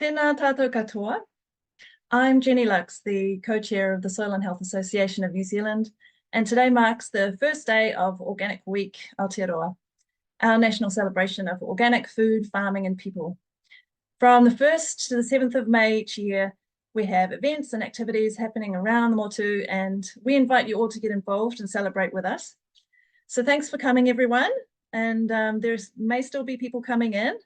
Tēnā tātou katoa. I'm Jenny Lux, the co-chair of the Soil and Health Association of New Zealand, and today marks the first day of Organic Week Aotearoa, our national celebration of organic food, farming and people. From the 1st to the 7th of May each year, we have events and activities happening around the motu, and we invite you all to get involved and celebrate with us. So thanks for coming, everyone, and there may still be people coming in.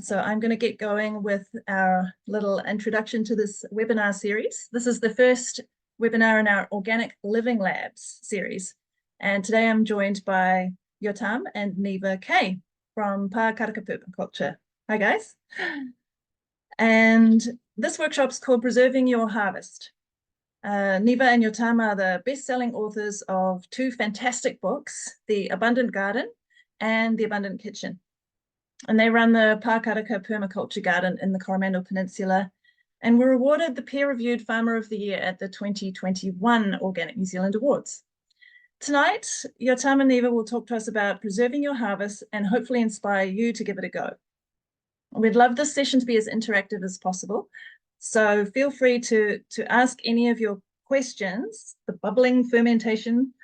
So I'm going to get going with our little introduction to this webinar series. This is the first webinar in our Organic Living Labs series. And today I'm joined by Yotam and Niva Kay from Pākaraka Permaculture. Hi, guys. And this workshop's called Preserving Your Harvest. Niva and Yotam are the best-selling authors of two fantastic books, The Abundant Garden and The Abundant Kitchen. And they run the Pākaraka Permaculture Garden in the Coromandel Peninsula, and were awarded the peer-reviewed Farmer of the Year at the 2021 Organic New Zealand Awards. Tonight, Yotam and Niva will talk to us about preserving your harvest and hopefully inspire you to give it a go. We'd love this session to be as interactive as possible, so feel free to ask any of your questions, the bubbling fermentation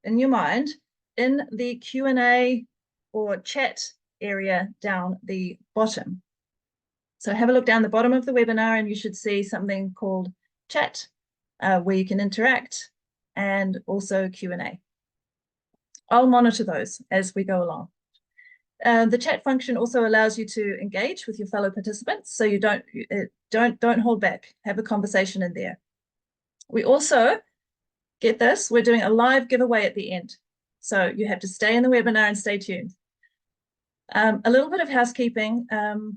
in your mind, in the Q&A or chat area down the bottom. So have a look down the bottom of the webinar and you should see something called chat, where you can interact, and also Q&A. I'll monitor those as we go along. The chat function also allows you to engage with your fellow participants, so you don't hold back. Have a conversation in there. We also, get this, we're doing a live giveaway at the end, so you have to stay in the webinar and stay tuned. A little bit of housekeeping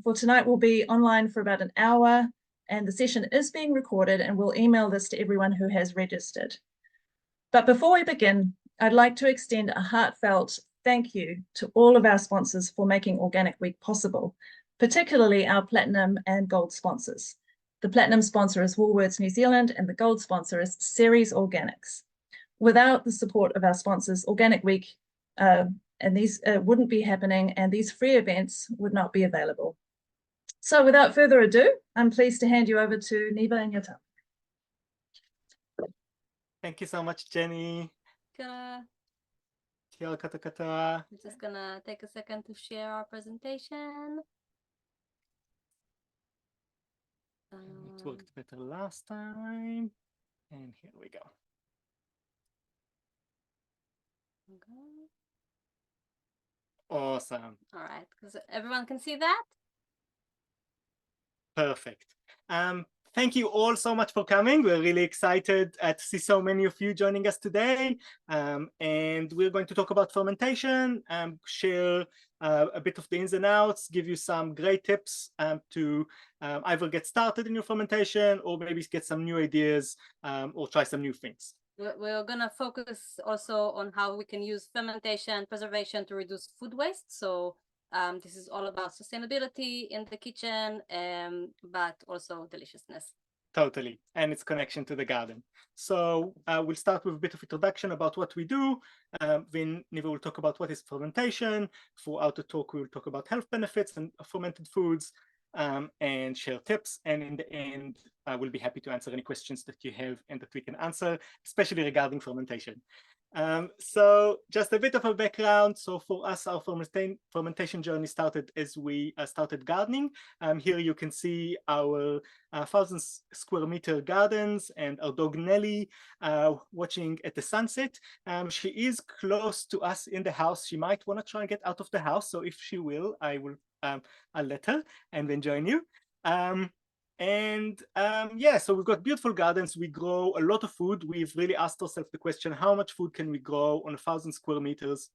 for tonight. Will be online for about an hour, and the session is being recorded, and we'll email this to everyone who has registered. But before we begin, I'd like to extend a heartfelt thank you to all of our sponsors for making Organic Week possible, particularly our Platinum and Gold sponsors. The Platinum sponsor is Woolworths New Zealand, and the Gold sponsor is Ceres Organics. Without the support of our sponsors, Organic Week and these wouldn't be happening, and these free events would not be available. So without further ado, I'm pleased to hand you over to Niva and Yotam. Thank you so much, Jenny. We're Kia ora katoa. just gonna take a second to share our presentation. It worked better last time. And here we go. Okay. Awesome. All right, because everyone can see that. Perfect. Thank you all so much for coming. We're really excited to see so many of you joining us today. And we're going to talk about fermentation, share a bit of the ins and outs, give you some great tips to either get started in your fermentation or maybe get some new ideas or try some new things. We're gonna focus also on how we can use fermentation and preservation to reduce food waste. So this is all about sustainability in the kitchen, but also deliciousness. Totally, and its connection to the garden. So we'll start with a bit of introduction about what we do. Then Niva will talk about what is fermentation. Throughout the talk, we will talk about health benefits and fermented foods, and share tips. And in the end, we'll be happy to answer any questions that you have and that we can answer, especially regarding fermentation. So just a bit of a background. So for us, our fermentation journey started as we started gardening. Here you can see our 1,000 square meter gardens and our dog Nelly watching at the sunset. She is close to us in the house. She might want to try and get out of the house. So if she will, I'll let her and then join you. Yeah, so we've got beautiful gardens. We grow a lot of food. We've really asked ourselves the question, how much food can we grow on 1,000 square meters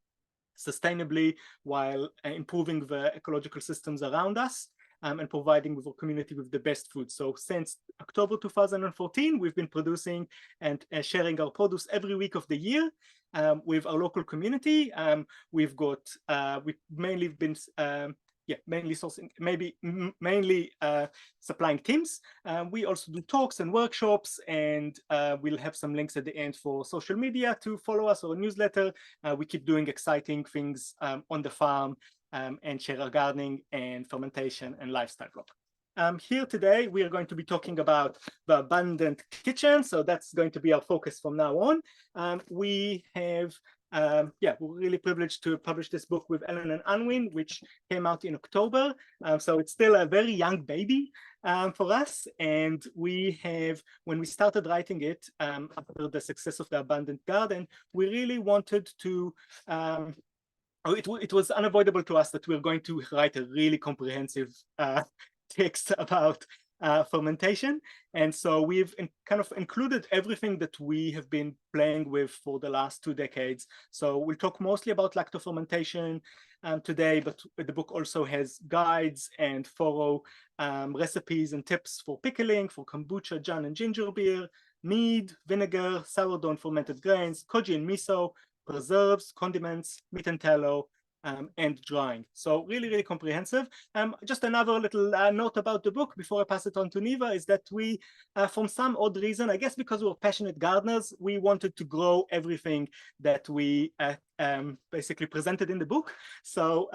sustainably while improving the ecological systems around us and providing with our community with the best food. So since October 2014, we've been producing and sharing our produce every week of the year with our local community. We've mainly been mainly sourcing, mainly supplying teams. We also do talks and workshops, and we'll have some links at the end for social media to follow us, or a newsletter. We keep doing exciting things on the farm and share our gardening and fermentation and lifestyle blog. Here today, we are going to be talking about the abundant kitchen. So that's going to be our focus from now on. We have, we're really privileged to publish this book with Ellen and Unwin, which came out in October. So it's still a very young baby for us. And we have, when we started writing it, after the success of the Abundant Garden, we really wanted to, it was unavoidable to us that we're going to write a really comprehensive text about fermentation. And so we've kind of included everything that we have been playing with for the last 2 decades. So we'll talk mostly about lactofermentation today, but the book also has guides and thorough recipes and tips for pickling, for kombucha, Jan and ginger beer, mead, vinegar, sourdough and fermented grains, koji and miso, preserves, condiments, meat and tallow, and drying. So really, really comprehensive. Just another little note about the book before I pass it on to Niva is that we, from some odd reason, I guess because we're passionate gardeners, we wanted to grow everything that we basically presented in the book. So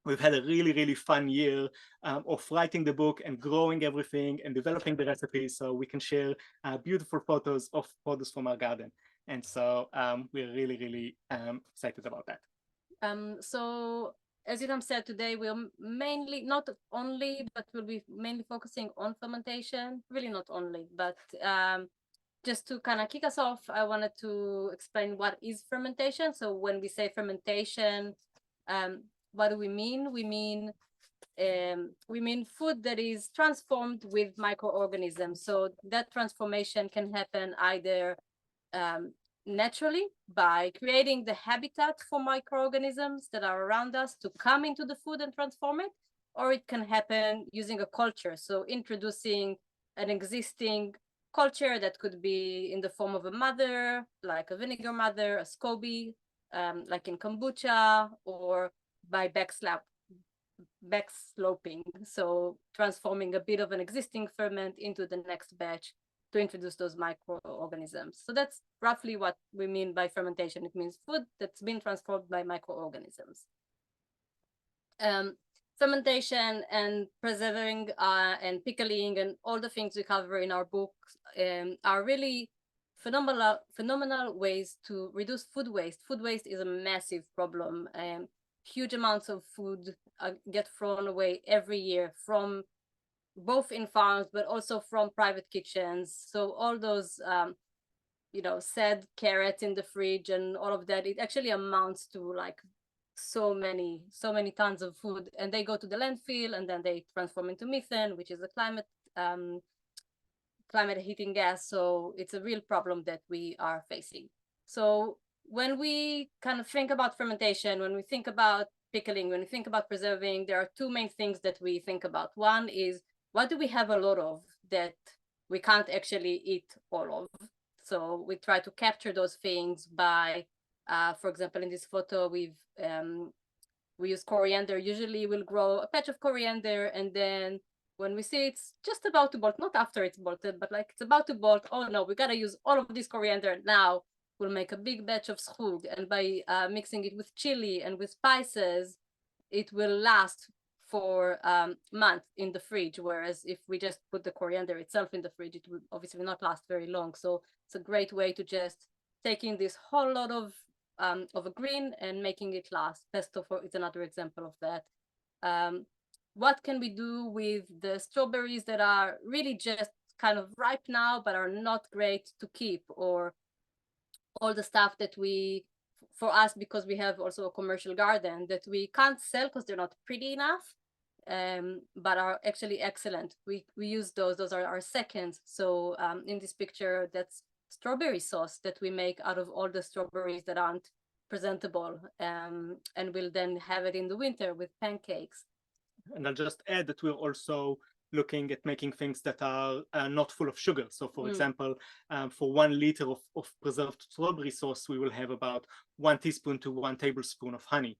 we've had a really, really fun year of writing the book and growing everything and developing the recipes so we can share beautiful photos of produce from our garden. And so we're really, really excited about that. So as Yotam said, today we'll mainly, not only, but we'll be mainly focusing on fermentation. Really not only, but just to kind of kick us off, I wanted to explain what is fermentation. So when we say fermentation, what do we mean? We mean food that is transformed with microorganisms. So that transformation can happen either naturally by creating the habitat for microorganisms that are around us to come into the food and transform it, or it can happen using a culture. So introducing an existing culture that could be in the form of a mother, like a vinegar mother, a SCOBY, like in kombucha, or by backsloping. So transforming a bit of an existing ferment into the next batch to introduce those microorganisms. So that's roughly what we mean by fermentation. It means food that's been transformed by microorganisms. Fermentation and preserving and pickling and all the things we cover in our book are really phenomenal ways to reduce food waste. Food waste is a massive problem. Huge amounts of food get thrown away every year, from both in farms, but also from private kitchens. So all those, sad carrots in the fridge and all of that, it actually amounts to like so many tons of food, and they go to the landfill and then they transform into methane, which is a climate heating gas. So it's a real problem that we are facing. So when we kind of think about fermentation, when we think about pickling, when we think about preserving, there are 2 main things that we think about. One is, what do we have a lot of that we can't actually eat all of? So we try to capture those things by, for example, in this photo, we use coriander. Usually we'll grow a patch of coriander, and then when we see it's just about to bolt, not after it's bolted, but like it's about to bolt, oh no, we gotta use all of this coriander now. We'll make a big batch of schug, and by mixing it with chili and with spices, it will last for months in the fridge, whereas if we just put the coriander itself in the fridge, it would obviously not last very long. So it's a great way to just taking this whole lot of a green and making it last. Pesto is another example of that. What can we do with the strawberries that are really just kind of ripe now but are not great to keep, or all the stuff that we, for us, because we have also a commercial garden, that we can't sell because they're not pretty enough, but are actually excellent. We use those are our seconds. So in this picture, that's strawberry sauce that we make out of all the strawberries that aren't presentable, and we'll then have it in the winter with pancakes. And I'll just add that we're also looking at making things that are not full of sugar. So for example, for 1 liter of preserved strawberry sauce, we will have about 1 teaspoon to 1 tablespoon of honey.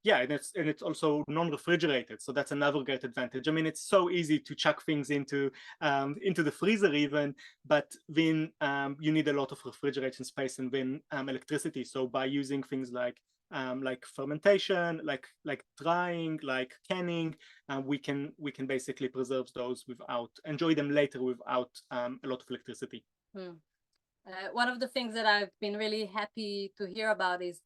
Yeah, and it's also non-refrigerated, so that's another great advantage. I mean, it's so easy to chuck things into the freezer even, but then you need a lot of refrigeration space and then electricity. So by using things like like fermentation, like drying, like canning, we can basically preserve those without, enjoy them later without a lot of electricity. One of the things that I've been really happy to hear about is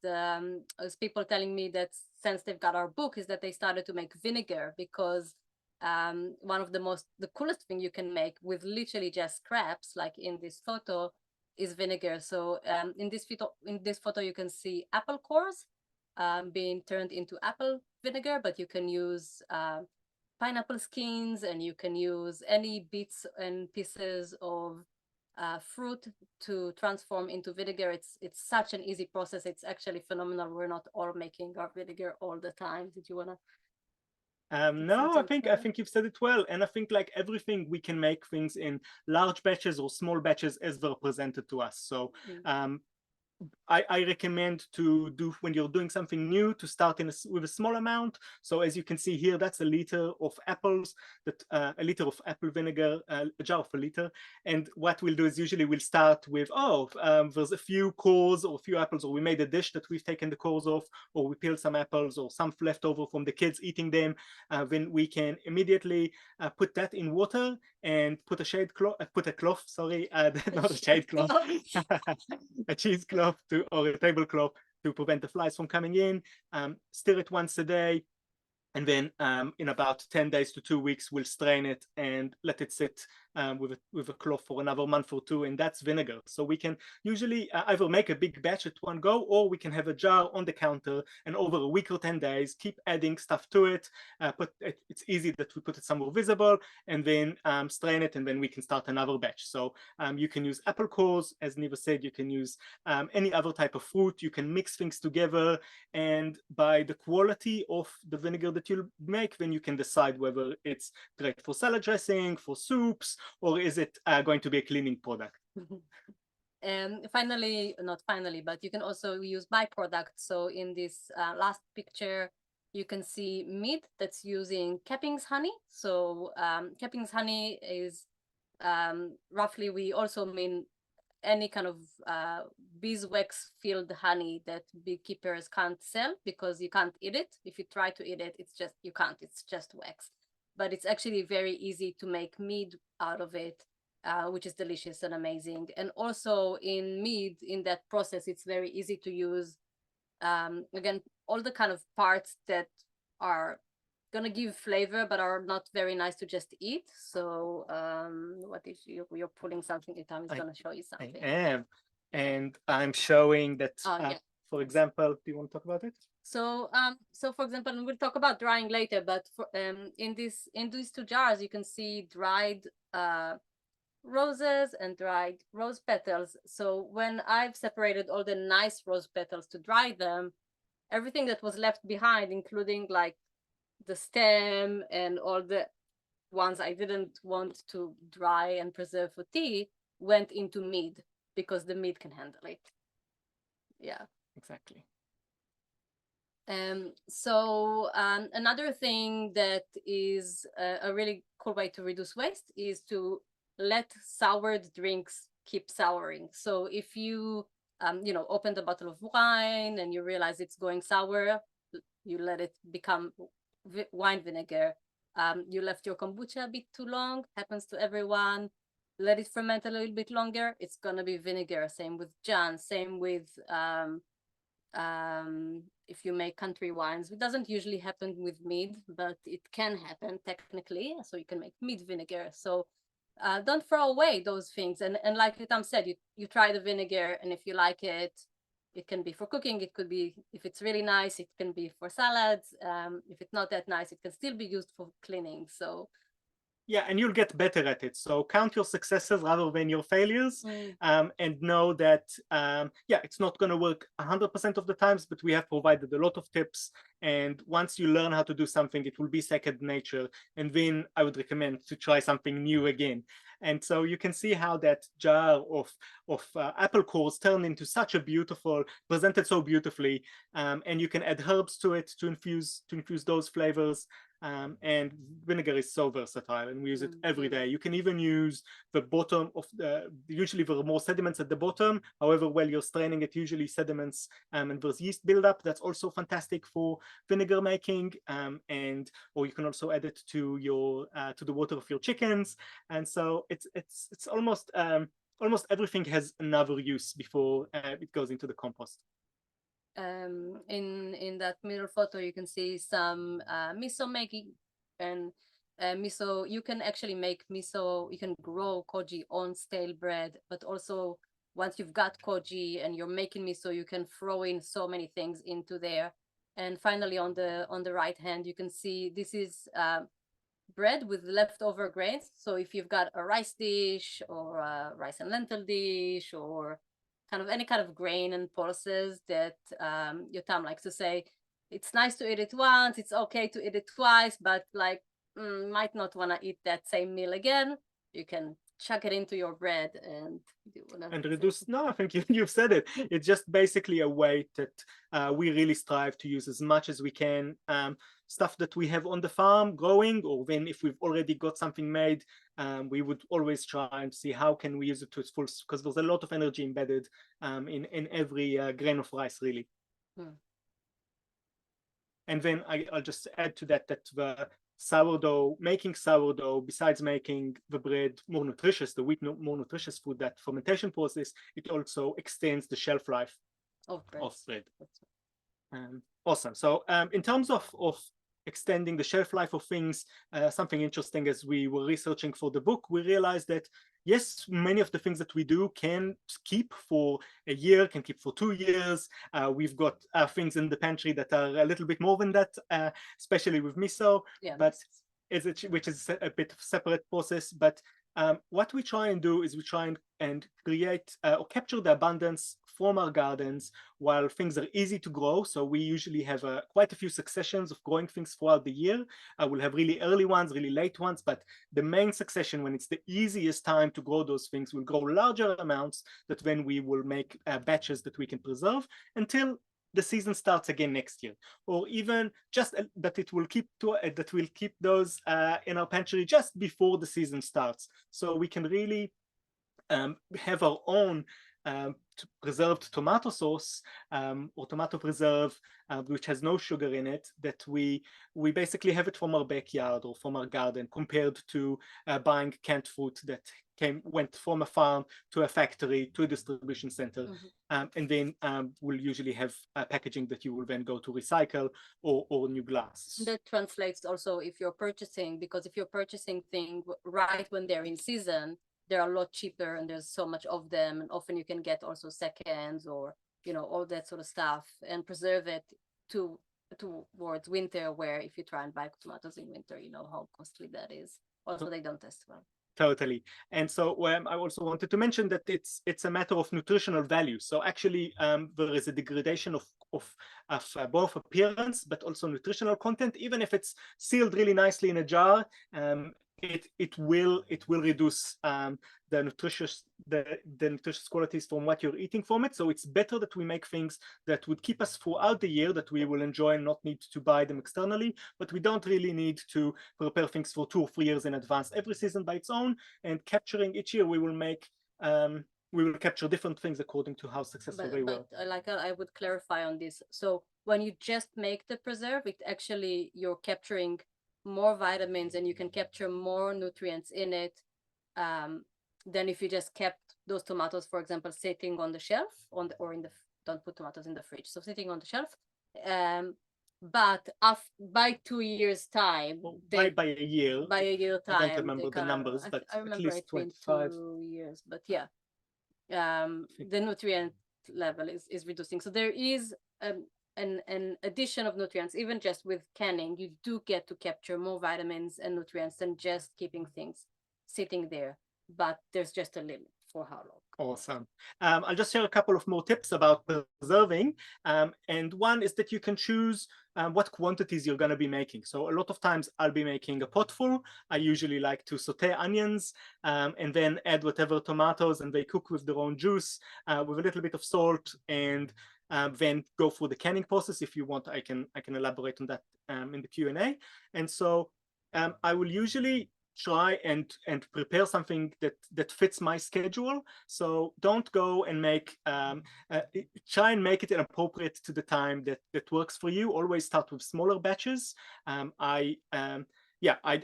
people telling me that since they've got our book is that they started to make vinegar, because one of the coolest thing you can make with literally just scraps, like in this photo, is vinegar. So in this photo you can see apple cores being turned into apple vinegar, but you can use pineapple skins, and you can use any bits and pieces of fruit to transform into vinegar. It's such an easy process. It's actually phenomenal. We're not all making our vinegar all the time. Did you want to? No, I think you've said it well, and I think like everything, we can make things in large batches or small batches as they're presented to us. So I recommend to do, when you're doing something new, to start with a small amount. So as you can see here, that's a liter of apples, that a liter of apple vinegar, a jar of a liter. And what we'll do is usually we'll start with, there's a few cores or a few apples, or we made a dish that we've taken the cores off, or we peeled some apples or some leftover from the kids eating them. Then we can immediately put that in water and put a cloth, sorry, not a shade cloth, a cheesecloth or a tablecloth to prevent the flies from coming in. Stir it once a day, and then in about 10 days to 2 weeks, we'll strain it and let it sit with a cloth for another month or two, and that's vinegar. So we can usually either make a big batch at one go, or we can have a jar on the counter, and over a week or 10 days, keep adding stuff to it. It's easy that we put it somewhere visible, and then strain it, and then we can start another batch. So you can use apple cores, as Niva said, you can use any other type of fruit. You can mix things together, and by the quality of the vinegar that you'll make, then you can decide whether it's great for salad dressing, for soups, or is it going to be a cleaning product. And finally, not finally, but you can also use byproducts. So in this last picture, you can see meat that's using Kepping's honey. So Kepping's honey is roughly, we also mean any kind of beeswax filled honey that beekeepers can't sell because you can't eat it. If you try to eat it, it's just, you can't, it's just wax. But it's actually very easy to make mead out of it, which is delicious and amazing. And also in mead, in that process, it's very easy to use, again, all the kind of parts that are gonna give flavor but are not very nice to just eat. So what is you're pulling something, Yotam is gonna show you something. I am, and I'm showing that, for example, do you want to talk about it? So for example, and we'll talk about drying later, but for, in these two jars, you can see dried roses and dried rose petals. So when I've separated all the nice rose petals to dry them, everything that was left behind, including like the stem and all the ones I didn't want to dry and preserve for tea, went into mead because the mead can handle it. Yeah, exactly. So another thing that is a really cool way to reduce waste is to let soured drinks keep souring. So if you open a bottle of wine and you realize it's going sour, you let it become wine vinegar. You left your kombucha a bit too long, happens to everyone. Let it ferment a little bit longer, it's gonna be vinegar. Same with Jan, same with if you make country wines. It doesn't usually happen with mead, but it can happen technically. So you can make mead vinegar. So don't throw away those things. And like Yotam said, you try the vinegar, and if you like it, it can be for cooking. It could be, if it's really nice, it can be for salads. If it's not that nice, it can still be used for cleaning. So yeah, and you'll get better at it. So count your successes rather than your failures, and know that, it's not going to work 100% of the times, but we have provided a lot of tips. And once you learn how to do something, it will be second nature. And then I would recommend to try something new again. And so you can see how that jar of apple cores turned into such a beautiful, presented so beautifully. And you can add herbs to it to infuse those flavors. And vinegar is so versatile, and we use it every day. You can even use the bottom of usually there are more sediments at the bottom. However, while you're straining it, usually sediments and there's yeast buildup. That's also fantastic for vinegar making. Or you can also add it to your to the water of your chickens. And so it's almost everything has another use before it goes into the compost. In that middle photo, you can see some miso making, and miso, you can actually make miso, you can grow koji on stale bread, but also once you've got koji and you're making miso, you can throw in so many things into there. And finally, on the right hand, you can see this is bread with leftover grains. So if you've got a rice dish or a rice and lentil dish or kind of any kind of grain and pulses that Yotam likes to say, it's nice to eat it once, it's okay to eat it twice, but like might not want to eat that same meal again. You can chuck it into your bread and do whatever. And reduce. No, I think you've said it. It's just basically a way that we really strive to use as much as we can. Stuff that we have on the farm growing, or then if we've already got something made, we would always try and see how can we use it to its full, because there's a lot of energy embedded in every grain of rice, really. And then I'll just add to that the sourdough, making sourdough, besides making the bread more nutritious, the wheat more nutritious food, that fermentation process, it also extends the shelf life of bread. Awesome. So in terms of extending the shelf life of things, something interesting as we were researching for the book, we realized that yes, many of the things that we do can keep for a year, can keep for 2 years. We've got things in the pantry that are a little bit more than that, especially with miso, but which is a bit of a separate process. But what we try and do is we try and create or capture the abundance from our gardens while things are easy to grow. So we usually have quite a few successions of growing things throughout the year. We'll have really early ones, really late ones, but the main succession, when it's the easiest time to grow those things, will grow larger amounts that then we will make batches that we can preserve until the season starts again next year, or even just that it will keep those in our pantry just before the season starts, so we can really have our own preserved tomato sauce or tomato preserve, which has no sugar in it, that we basically have it from our backyard or from our garden, compared to buying canned fruit that went from a farm to a factory to a distribution center. And then we'll usually have packaging that you will then go to recycle or new glass. That translates also if you're purchasing, because if you're purchasing things right when they're in season, they're a lot cheaper and there's so much of them, and often you can get also seconds or all that sort of stuff, and preserve it towards winter, where if you try and buy tomatoes in winter, you know how costly that is. Also, they don't test well. Totally. And so I also wanted to mention that it's a matter of nutritional value. So actually there is a degradation of both appearance but also nutritional content. Even if it's sealed really nicely in a jar, it will reduce the nutritious qualities from what you're eating from it. So it's better that we make things that would keep us throughout the year, that we will enjoy and not need to buy them externally. But we don't really need to prepare things for 2 or 3 years in advance. Every season by its own, and capturing each year, we will capture different things according to how successful they were. I would clarify on this. So when you just make the preserve, it actually, you're capturing more vitamins and you can capture more nutrients in it than if you just kept those tomatoes, for example, sitting on the shelf don't put tomatoes in the fridge, so sitting on the shelf. But by 2 years time, by a year time, I don't remember the numbers, but I remember at least 25 years, but yeah, the nutrient level is reducing. So there is an addition of nutrients. Even just with canning, you do get to capture more vitamins and nutrients than just keeping things sitting there, but there's just a limit for how long. Awesome. I'll just share a couple of more tips about preserving. And one is that you can choose what quantities you're going to be making. So a lot of times I'll be making a pot full. I usually like to saute onions and then add whatever tomatoes, and they cook with their own juice with a little bit of salt and then go through the canning process. If you want, I can elaborate on that in the Q&A. And so I will usually try and prepare something that fits my schedule. So don't go and make try and make it appropriate to the time that works for you. Always start with smaller batches. I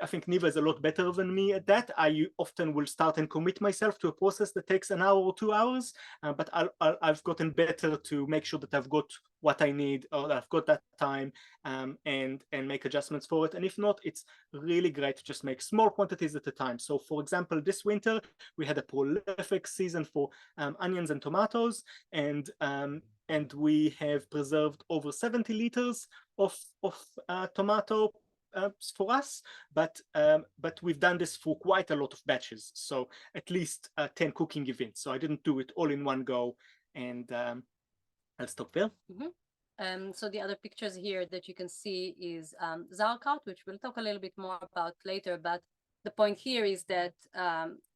think Niva is a lot better than me at that. I often will start and commit myself to a process that takes an hour or 2 hours, but I've gotten better to make sure that I've got what I need, or that I've got that time, and make adjustments for it. And if not, it's really great to just make small quantities at a time. So for example, this winter, we had a prolific season for onions and tomatoes, and we have preserved over 70 liters of tomato for us, but we've done this for quite a lot of batches, so at least 10 cooking events. So I didn't do it all in one go, and I'll stop there. So the other pictures here that you can see is sauerkraut, which we'll talk a little bit more about later. But the point here is that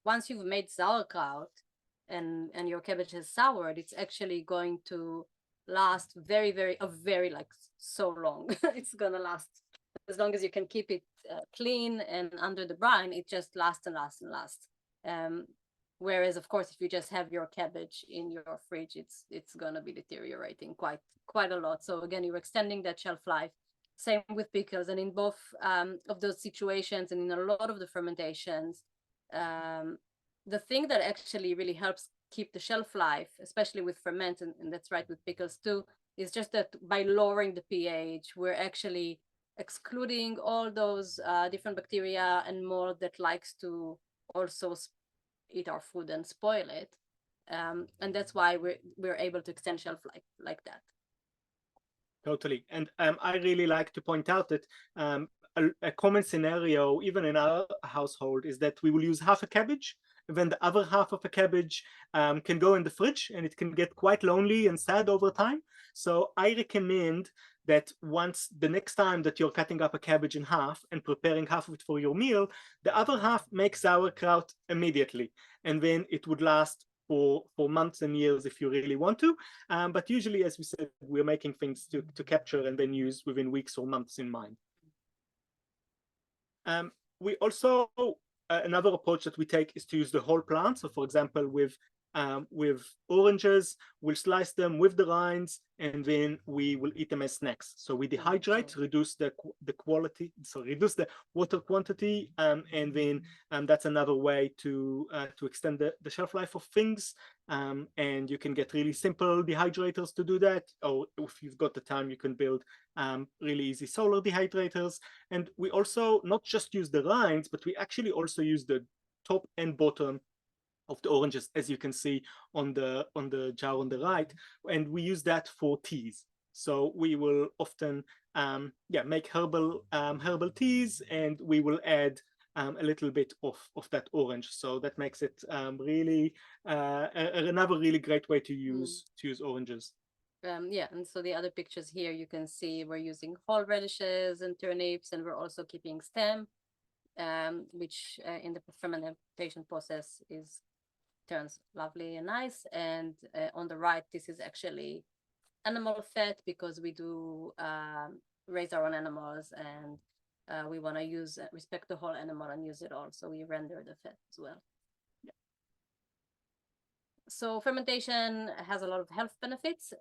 once you've made sauerkraut and your cabbage has soured, it's actually going to last very like so long. It's gonna last as long as you can keep it clean and under the brine. It just lasts and lasts and lasts. Whereas, of course, if you just have your cabbage in your fridge, it's gonna be deteriorating quite a lot. So again, you're extending that shelf life. Same with pickles, and in both of those situations, and in a lot of the fermentations, the thing that actually really helps keep the shelf life, especially with ferment, and that's right with pickles too, is just that by lowering the pH, we're actually excluding all those different bacteria and mold that likes to also eat our food and spoil it, and that's why we're able to extend shelf life like that. Totally. And I really like to point out that a common scenario, even in our household, is that we will use half a cabbage, and then the other half of a cabbage can go in the fridge, and it can get quite lonely and sad over time. So I recommend that once the next time that you're cutting up a cabbage in half and preparing half of it for your meal, the other half make sauerkraut immediately, and then it would last for months and years if you really want to. But usually, as we said, we're making things to capture and then use within weeks or months in mind. We also, another approach that we take is to use the whole plant. So for example, with oranges, we'll slice them with the rinds, and then we will eat them as snacks. So we dehydrate, reduce the quality, so reduce the water quantity, and then that's another way to extend the shelf life of things. And you can get really simple dehydrators to do that, or if you've got the time, you can build really easy solar dehydrators. And we also not just use the rinds, but we actually also use the top and bottom of the oranges, as you can see on the jar on the right, and we use that for teas. So we will often make herbal teas, and we will add a little bit of that orange. So that makes it really another really great way to use oranges. And so the other pictures here, you can see we're using whole radishes and turnips, and we're also keeping stem, which in the fermentation process turns lovely and nice. And on the right, this is actually animal fat, because we do raise our own animals, and we want to respect the whole animal and use it all. So we render the fat as well. Yeah. So fermentation has a lot of health benefits.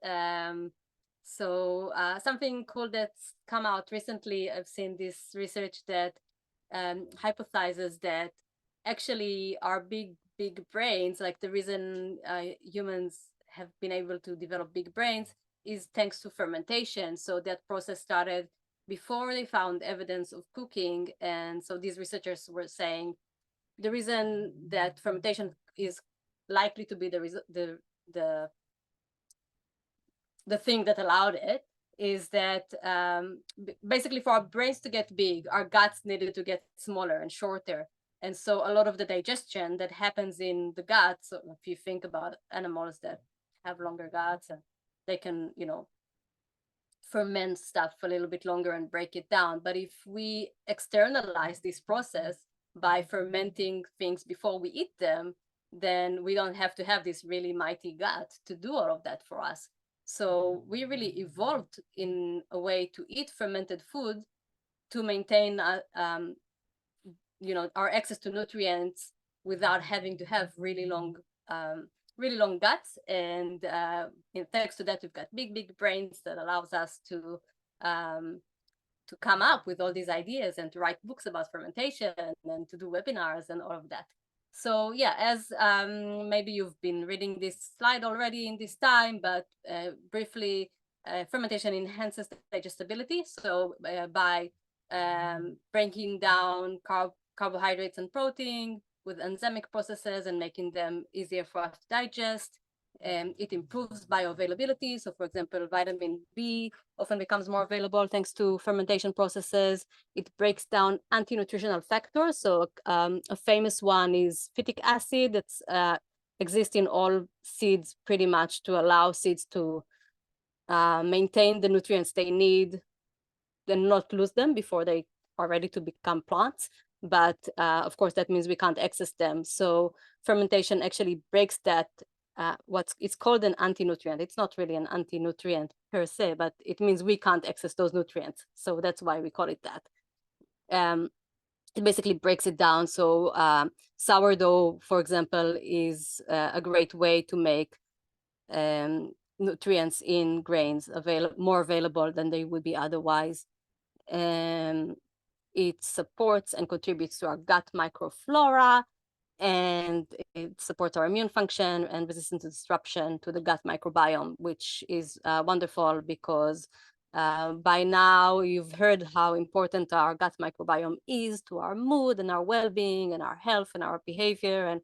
So something cool that's come out recently, I've seen this research that hypothesizes that actually our big brains, like the reason humans have been able to develop big brains is thanks to fermentation. So that process started before they found evidence of cooking. And so these researchers were saying the reason that fermentation is likely to be the thing that allowed it is that basically for our brains to get big, our guts needed to get smaller and shorter. And so a lot of the digestion that happens in the gut, so if you think about animals that have longer guts, and they can, ferment stuff a little bit longer and break it down. But if we externalize this process by fermenting things before we eat them, then we don't have to have this really mighty gut to do all of that for us. So we really evolved in a way to eat fermented food to maintain, our access to nutrients without having to have really long guts. And thanks to that, we've got big brains that allows us to come up with all these ideas and to write books about fermentation and to do webinars and all of that. So yeah, as maybe you've been reading this slide already in this time, but briefly, fermentation enhances digestibility. So by breaking down carbohydrates and protein with enzymic processes and making them easier for us to digest, it improves bioavailability. So for example, vitamin B often becomes more available thanks to fermentation processes. It breaks down anti-nutritional factors. So a famous one is phytic acid that's exists in all seeds pretty much to allow seeds to maintain the nutrients they need and not lose them before they are ready to become plants. But of course, that means we can't access them. So fermentation actually breaks that. It's called an anti-nutrient. It's not really an anti-nutrient per se, but it means we can't access those nutrients. So that's why we call it that. It basically breaks it down. So sourdough, for example, is a great way to make nutrients in grains more available than they would be otherwise. It supports and contributes to our gut microflora, and it supports our immune function and resistance to disruption to the gut microbiome, which is wonderful because by now you've heard how important our gut microbiome is to our mood and our well-being and our health and our behavior. And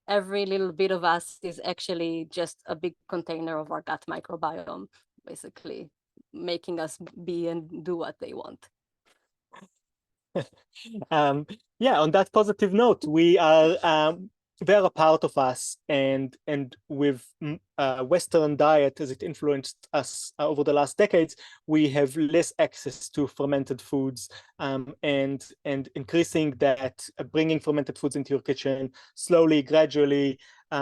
every little bit of us is actually just a big container of our gut microbiome, basically making us be and do what they want. Yeah, on that positive note, we are they're a part of us, and with Western diet as it influenced us over the last decades, we have less access to fermented foods, and increasing that, bringing fermented foods into your kitchen slowly, gradually,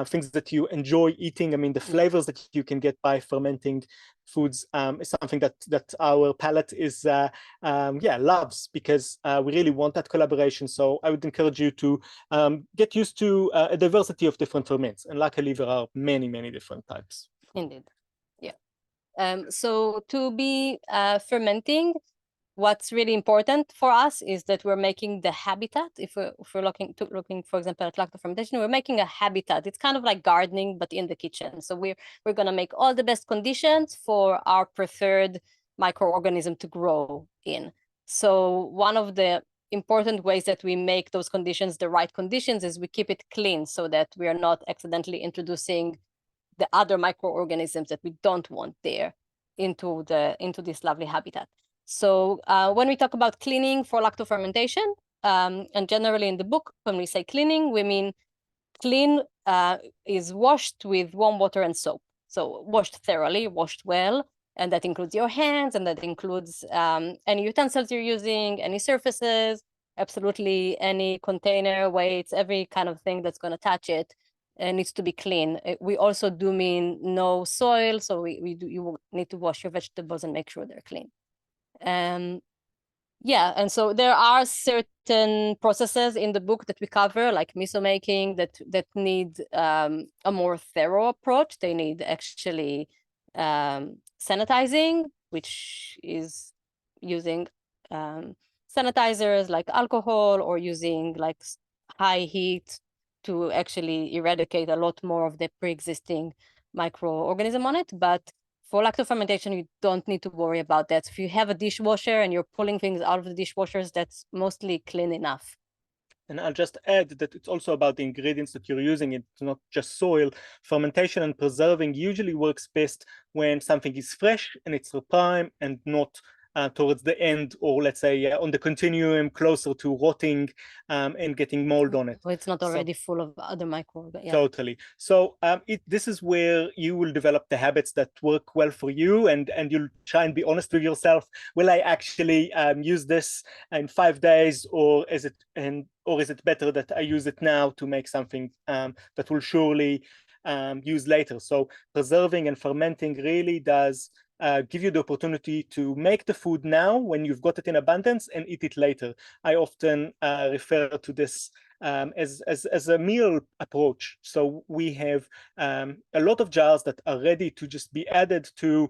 things that you enjoy eating. I mean, the flavors that you can get by fermenting foods is something that our palate is loves, because we really want that collaboration. So I would encourage you to get used to a diversity of different ferments, and luckily there are many different types. Indeed, yeah. So to be fermenting, what's really important for us is that we're making the habitat. If we're looking, for example, at lacto fermentation, we're making a habitat. It's kind of like gardening, but in the kitchen. So we're going to make all the best conditions for our preferred microorganism to grow in. So one of the important ways that we make those conditions the right conditions is we keep it clean, so that we are not accidentally introducing the other microorganisms that we don't want there into this lovely habitat. So when we talk about cleaning for lacto fermentation, and generally in the book, when we say cleaning, we mean clean is washed with warm water and soap. So washed thoroughly, washed well, and that includes your hands, and that includes any utensils you're using, any surfaces, absolutely any container, weights, every kind of thing that's going to touch it needs to be clean. We also do mean no soil, so you need to wash your vegetables and make sure they're clean. Yeah, and so there are certain processes in the book that we cover, like miso making, that need a more thorough approach. They need actually sanitizing, which is using sanitizers like alcohol, or using like high heat to actually eradicate a lot more of the pre-existing microorganism on it. But for lacto fermentation, you don't need to worry about that. If you have a dishwasher and you're pulling things out of the dishwashers, that's mostly clean enough. And I'll just add that it's also about the ingredients that you're using. It's not just soil. Fermentation and preserving usually works best when something is fresh and it's prime, and not towards the end, or let's say on the continuum closer to rotting and getting mold on it. So it's not already full of other microorganisms. Yeah. Totally. So this is where you will develop the habits that work well for you, and you'll try and be honest with yourself. Will I actually use this in 5 days, or is it better that I use it now to make something that will surely use later. So preserving and fermenting really does give you the opportunity to make the food now when you've got it in abundance and eat it later. I often refer to this as a meal approach. So we have a lot of jars that are ready to just be added to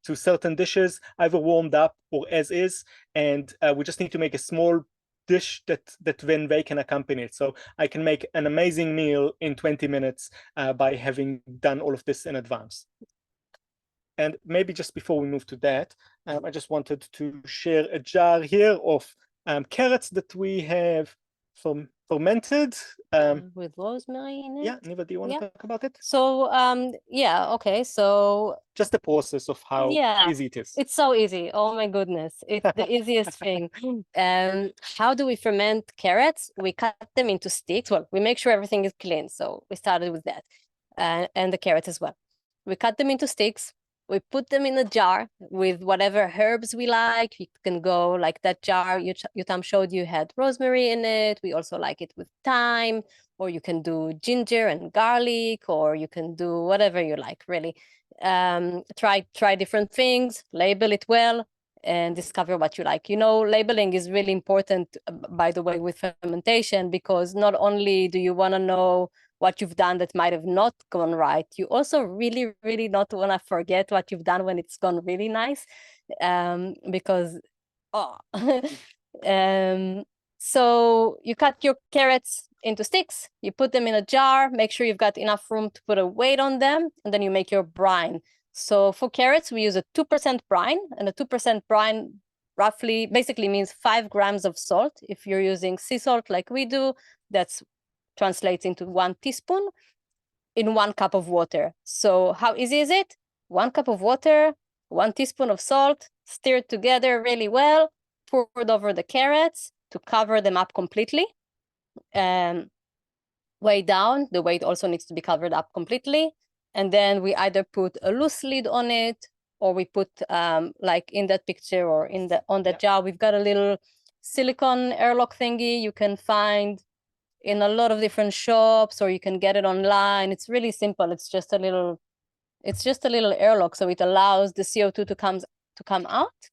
certain dishes, either warmed up or as is, and we just need to make a small dish that then they can accompany it. So I can make an amazing meal in 20 minutes by having done all of this in advance. And maybe just before we move to that, I just wanted to share a jar here of carrots that we have fermented. With rosemary in it. Yeah, Niva, do you want to talk about it? So yeah, okay. So just the process of how easy it is. It's so easy. Oh my goodness. It's the easiest thing. How do we ferment carrots? We cut them into sticks. Well, we make sure everything is clean. So we started with that. And the carrots as well. We cut them into sticks. We put them in a jar with whatever herbs we like. You can go like that jar Yotam showed you had rosemary in it. We also like it with thyme, or you can do ginger and garlic, or you can do whatever you like, really. Try different things, label it well, and discover what you like. You know, labeling is really important, by the way, with fermentation, because not only do you want to know what you've done that might have not gone right, you also really, really not want to forget what you've done when it's gone really nice, because, so you cut your carrots into sticks, you put them in a jar, make sure you've got enough room to put a weight on them, and then you make your brine. So for carrots, we use a 2% brine, and a 2% brine roughly basically means 5 grams of salt. If you're using sea salt like we do, that's translates into 1 teaspoon in 1 cup of water. So how easy is it? 1 cup of water, 1 teaspoon of salt, stirred together really well, poured over the carrots to cover them up completely. Way down, the weight also needs to be covered up completely. And then we either put a loose lid on it, or we put like in that picture or on the jar, we've got a little silicone airlock thingy you can find in a lot of different shops, or you can get it online. It's really simple. It's just a little airlock, so it allows the CO2 to come out,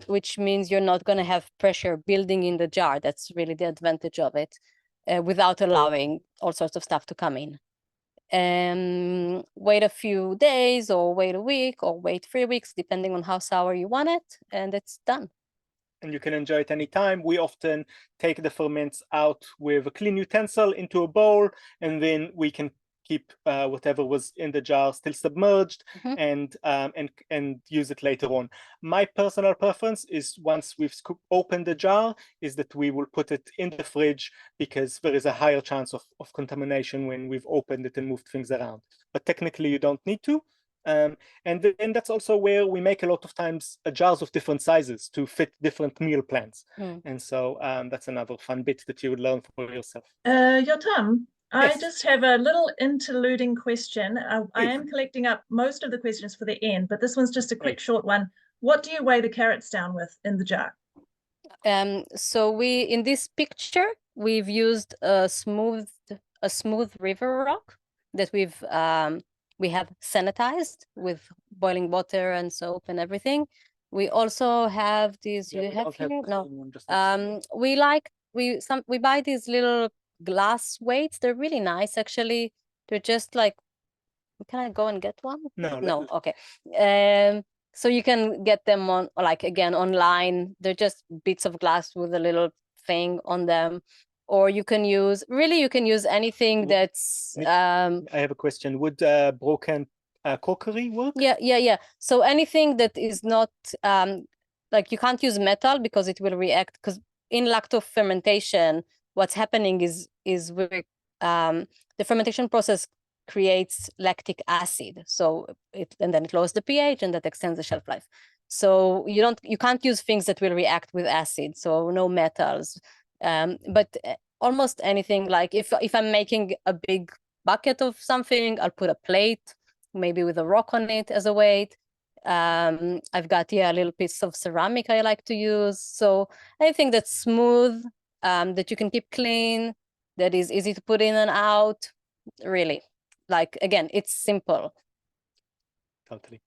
which means you're not going to have pressure building in the jar. That's really the advantage of it, without allowing all sorts of stuff to come in. Wait a few days, or wait a week, or wait 3 weeks, depending on how sour you want it, and it's done. And you can enjoy it anytime. We often take the ferments out with a clean utensil into a bowl, and then we can keep whatever was in the jar still submerged, and use it later on. My personal preference is, once we've opened the jar, is that we will put it in the fridge, because there is a higher chance of contamination when we've opened it and moved things around. But technically you don't need to. And then that's also where we make a lot of times jars of different sizes to fit different meal plans. And so that's another fun bit that you would learn for yourself. Yotam, Yes. I just have a little interluding question. I am collecting up most of the questions for the end, but this one's just a quick short one. What do you weigh the carrots down with in the jar? So in this picture, we've used a smooth river rock that we have sanitized with boiling water and soap and everything. We also have these. We buy these little glass weights. They're really nice, actually. They're just like, can I go and get one? No. Okay. So you can get them online. They're just bits of glass with a little thing on them. Or you can use anything that's. I have a question. Would broken crockery work? Yeah. So anything that is not like, you can't use metal because it will react. Because in lacto fermentation, what's happening is the fermentation process creates lactic acid. So and then it lowers the pH, and that extends the shelf life. So you can't use things that will react with acid. So no metals. But almost anything, like if I'm making a big bucket of something, I'll put a plate, maybe with a rock on it as a weight. I've got a little piece of ceramic I like to use. So anything that's smooth, that you can keep clean, that is easy to put in and out, really. like, again, it's simple. Totally.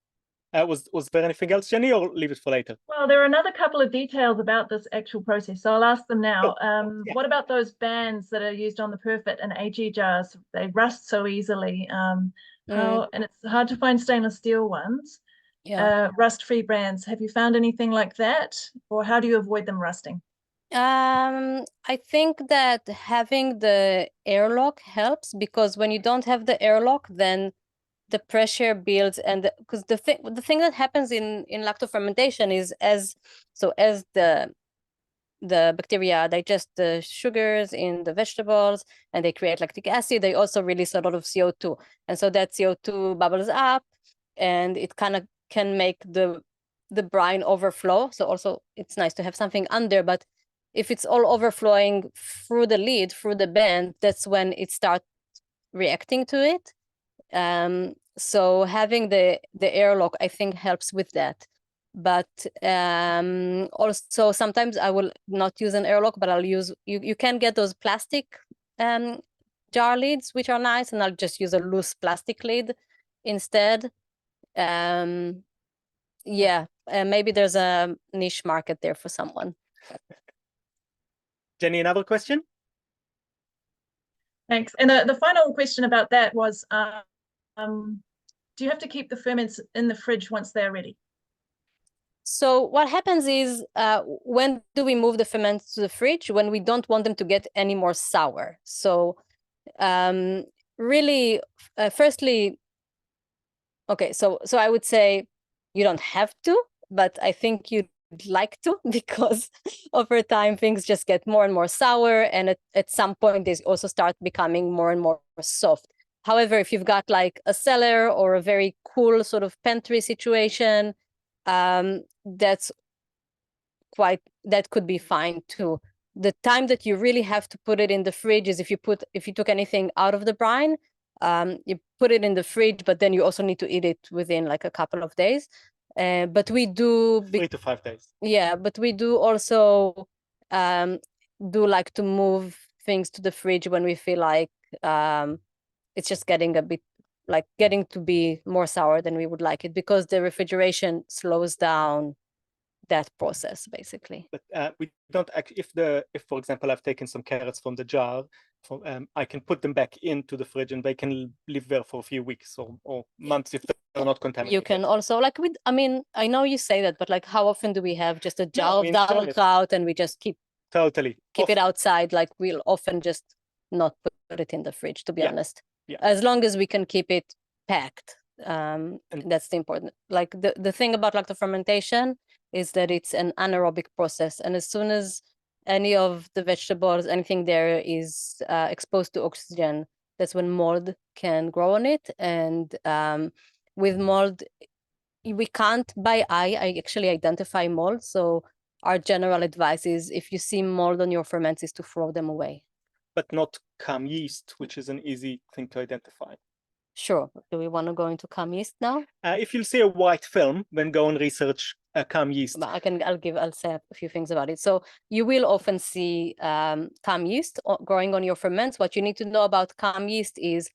Was there anything else, Jenny, or leave it for later? Well, there are another couple of details about this actual process, so I'll ask them now. Yeah. What about those bands that are used on the Perfect and AG jars? They rust so easily. And it's hard to find stainless steel ones. Yeah. Rust-free brands. Have you found anything like that, or how do you avoid them rusting? I think that having the airlock helps, because when you don't have the airlock, then the pressure builds, and because the thing that happens in lactofermentation is as the bacteria digest the sugars in the vegetables and they create lactic acid, they also release a lot of CO2, and so that CO2 bubbles up and it kind of can make the brine overflow. So also it's nice to have something under, but if it's all overflowing through the lid, through the band, that's when it starts reacting to it. So having the airlock, I think, helps with that. But also sometimes I will not use an airlock, but I'll use, you can get those plastic jar lids, which are nice, and I'll just use a loose plastic lid instead. Yeah, maybe there's a niche market there for someone. Jenny, another question? Thanks. And the final question about that was, do you have to keep the ferments in the fridge once they're ready? So what happens is, when do we move the ferments to the fridge? When we don't want them to get any more sour. So really, firstly, okay, so I would say you don't have to, but I think you'd like to, because over time things just get more and more sour, and at some point they also start becoming more and more soft. However, if you've got like a cellar or a very cool sort of pantry situation, that could be fine too. The time that you really have to put it in the fridge is if you took anything out of the brine, you put it in the fridge, but then you also need to eat it within like a couple of days. But we do 3 to 5 days. Yeah, but we do also do like to move things to the fridge when we feel like it's just getting to be more sour than we would like it, because the refrigeration slows down that process basically. But we don't actually, if for example I've taken some carrots from the jar, I can put them back into the fridge and they can live there for a few weeks or months if they're not contaminated. You can also, like, I mean, I know you say that, but like, how often do we have just a jar of sauerkraut and we just keep it outside? Like, we'll often just not put it in the fridge, to be honest. Yeah. As long as we can keep it packed. That's the important. Like, the thing about lactofermentation is that it's an anaerobic process, and as soon as any of the vegetables, anything there is exposed to oxygen, that's when mold can grow on it. And with mold, we can't by eye actually identify mold. So our general advice is, if you see mold on your ferments, is to throw them away. But not CAM yeast, which is an easy thing to identify. Sure. Do we want to go into CAM yeast now? If you'll see a white film, then go and research CAM yeast. I'll say a few things about it. So you will often see CAM yeast growing on your ferments. What you need to know about CAM yeast is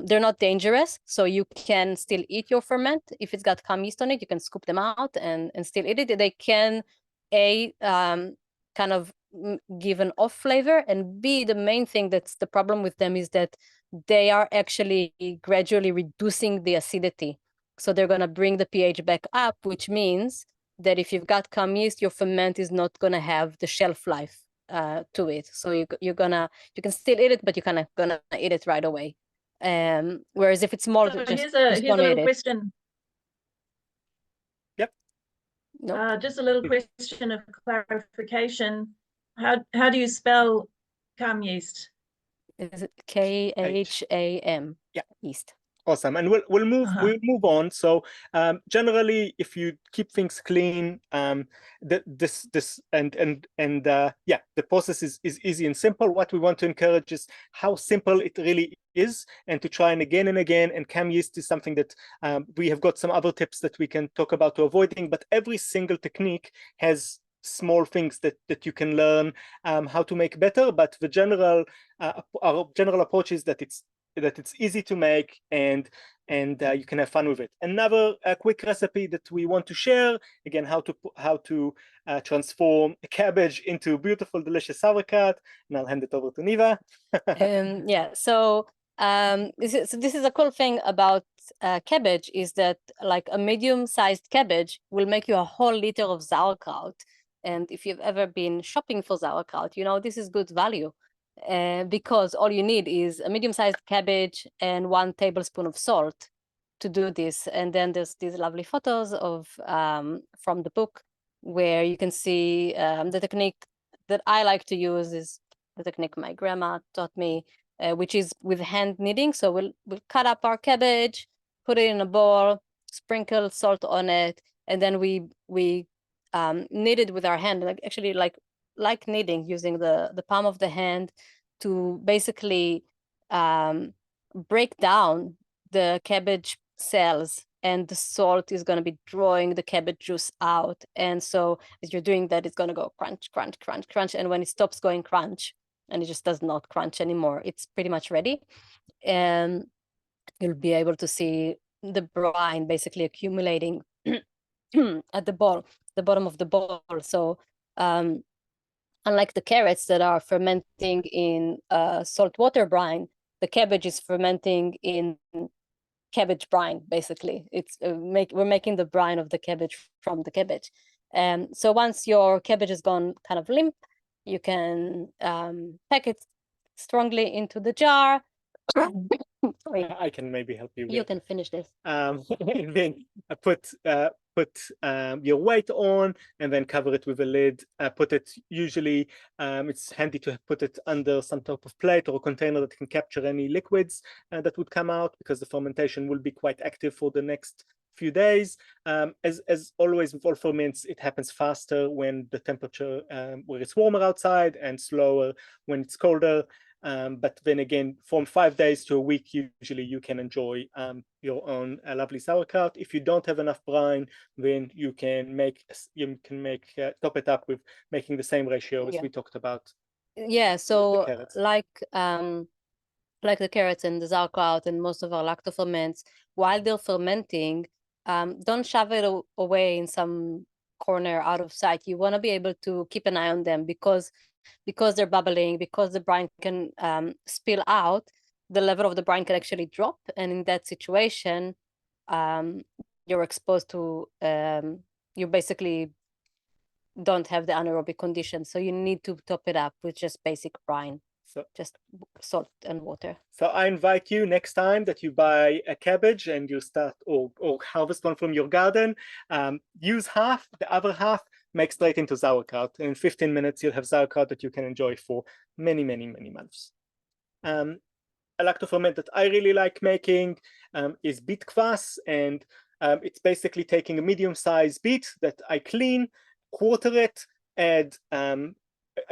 they're not dangerous. So you can still eat your ferment. If it's got CAM yeast on it, you can scoop them out and still eat it. They can kind of give an off flavor, and B, the main thing that's the problem with them is that they are actually gradually reducing the acidity. So they're going to bring the pH back up, which means that if you've got CAM yeast, your ferment is not going to have the shelf life to it. So you can still eat it, but you're kind of going to eat it right away. Whereas if it's mold, so here's a little question. Yep. Nope. Just a little question of clarification. How do you spell CAM yeast? Is it KHAM? Yeah, yeast. Awesome, and we'll move on. So generally, if you keep things clean, the process is easy and simple. What we want to encourage is how simple it really is, and to try and again. And CAM yeast is something that we have got some other tips that we can talk about to avoiding. But every single technique has small things that you can learn how to make better. But the our general approach is that it's it's easy to make, and you can have fun with it. Another quick recipe that we want to share, again, how to transform a cabbage into beautiful, delicious sauerkraut, and I'll hand it over to Niva. Yeah, so this is a cool thing about cabbage, is that like a medium-sized cabbage will make you a whole liter of sauerkraut. And if you've ever been shopping for sauerkraut, you know this is good value. Because all you need is a medium-sized cabbage and 1 tablespoon of salt to do this. And then there's these lovely photos of from the book where you can see the technique that I like to use is the technique my grandma taught me, which is with hand kneading. So we'll cut up our cabbage, put it in a bowl, sprinkle salt on it, and then we knead it with our hand, like actually like kneading, using the palm of the hand to basically break down the cabbage cells, and the salt is going to be drawing the cabbage juice out. And so as you're doing that, it's going to go crunch, crunch, crunch, crunch. And when it stops going crunch, and it just does not crunch anymore, it's pretty much ready. And you'll be able to see the brine basically accumulating at the bottom of the bowl. So unlike the carrots that are fermenting in saltwater brine, the cabbage is fermenting in cabbage brine. Basically, it's we're making the brine of the cabbage from the cabbage. So once your cabbage has gone kind of limp, you can pack it strongly into the jar. I can maybe help you. You can finish this. And then put your weight on, and then cover it with a lid. Put it, usually it's handy to put it under some type of plate or a container that can capture any liquids that would come out, because the fermentation will be quite active for the next few days. As always with all ferments, it happens faster when the temperature where it's warmer outside, and slower when it's colder. But then again, from 5 days to a week, usually you can enjoy your own lovely sauerkraut. If you don't have enough brine, then you can top it up with making the same ratio as we talked about. Yeah, so like the carrots and the sauerkraut and most of our lactoferments, while they're fermenting, don't shove it away in some corner out of sight. You want to be able to keep an eye on them, because they're bubbling, because the brine can spill out, the level of the brine can actually drop. And in that situation, you're exposed to, you basically don't have the anaerobic conditions. So you need to top it up with just basic brine, so just salt and water. So I invite you, next time that you buy a cabbage and you start or harvest one from your garden, use half, the other half make straight into sauerkraut. And in 15 minutes, you'll have sauerkraut that you can enjoy for many, many, many months. A lactoferment that I really like making is beet kvass, and it's basically taking a medium-sized beet that I clean, quarter it, add.